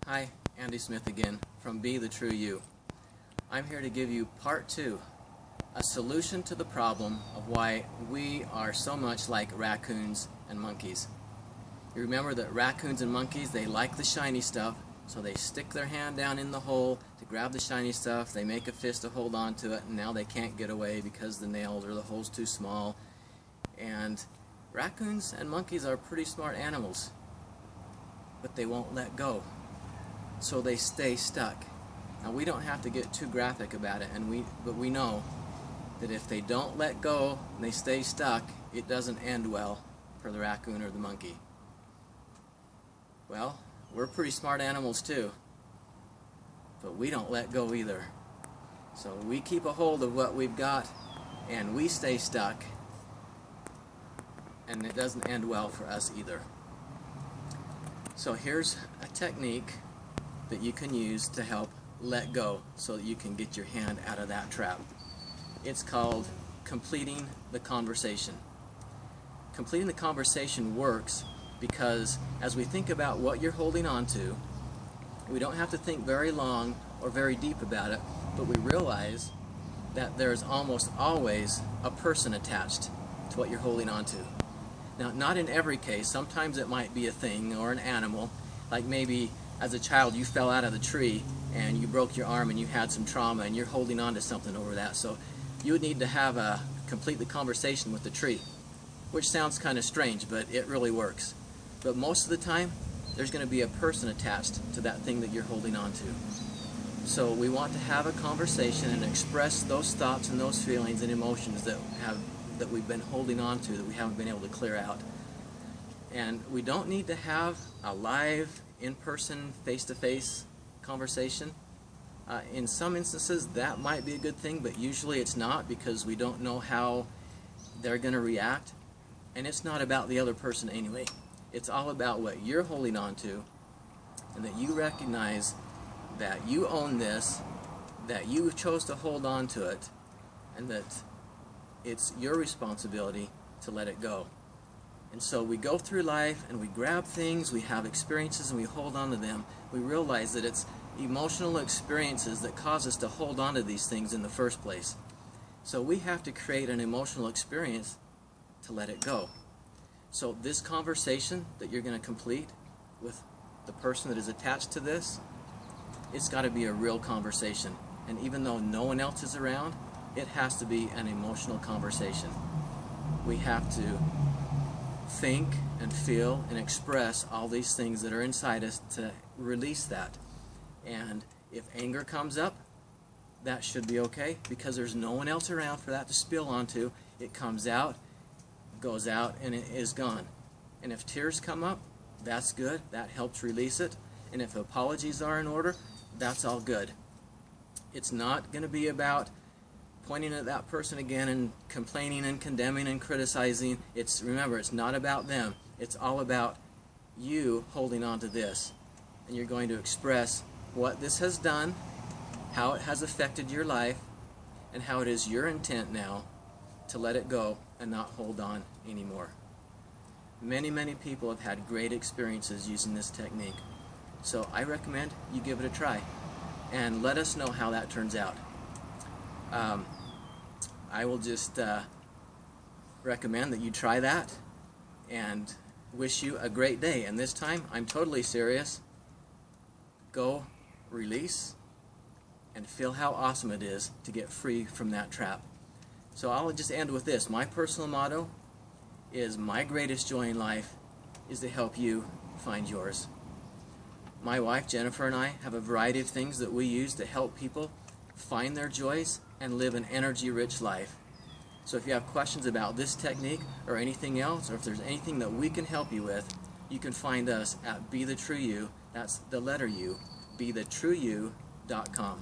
Hi, Andy Smith again from Be the True You. I'm here to give you part 2, a solution to the problem of why we are so much like raccoons and monkeys. You remember that raccoons and monkeys, they like the shiny stuff, so they stick their hand down in the hole to grab the shiny stuff, they make a fist to hold on to it, and now they can't get away because the nails or the hole's too small. And raccoons and monkeys are pretty smart animals, but they won't let go. So they stay stuck. Now we don't have to get too graphic about it, but we know that if they don't let go and they stay stuck, it doesn't end well for the raccoon or the monkey. Well, we're pretty smart animals too, but we don't let go either. So we keep a hold of what we've got and we stay stuck, and it doesn't end well for us either. So here's a technique that you can use to help let go so that you can get your hand out of that trap. It's called completing the conversation. Completing the conversation works because as we think about what you're holding on to, we don't have to think very long or very deep about it, but we realize that there's almost always a person attached to what you're holding on to. Now, not in every case. Sometimes it might be a thing or an animal, like maybe as a child you fell out of the tree and you broke your arm and you had some trauma and you're holding on to something over that. So you would need to complete the conversation with the tree, which sounds kind of strange, but it really works. But most of the time, there's going to be a person attached to that thing that you're holding on to. So we want to have a conversation and express those thoughts and those feelings and emotions that we've been holding on to, that we haven't been able to clear out. And we don't need to have a live, in-person, face-to-face conversation. In some instances that might be a good thing, but usually it's not, because we don't know how they're going to react. And it's not about the other person anyway. It's all about what you're holding on to, and that you recognize that you own this, that you chose to hold on to it, and that it's your responsibility to let it go. And so we go through life and we grab things, we have experiences and we hold on to them. We realize that it's emotional experiences that cause us to hold on to these things in the first place. So we have to create an emotional experience to let it go. So this conversation that you're going to complete with the person that is attached to this, it's got to be a real conversation. And even though no one else is around, it has to be an emotional conversation. We have to think and feel and express all these things that are inside us to release that. And if anger comes up, that should be okay, because there's no one else around for that to spill onto. It comes out, goes out, and it is gone. And if tears come up, that's good. That helps release it. And if apologies are in order, that's all good. It's not going to be about pointing at that person again and complaining and condemning and criticizing. Remember, it's not about them. It's all about you holding on to this. And you're going to express what this has done, how it has affected your life, and how it is your intent now to let it go and not hold on anymore. Many, many people have had great experiences using this technique. So I recommend you give it a try and let us know how that turns out. I will just recommend that you try that and wish you a great day. And this time, I'm totally serious. Go, release, and feel how awesome it is to get free from that trap. So I'll just end with this. My personal motto is, my greatest joy in life is to help you find yours. My wife Jennifer and I have a variety of things that we use to help people find their joys and live an energy-rich life. So if you have questions about this technique or anything else, or if there's anything that we can help you with, you can find us at Be the True You. That's the letter U, BeTheTrueYou.com.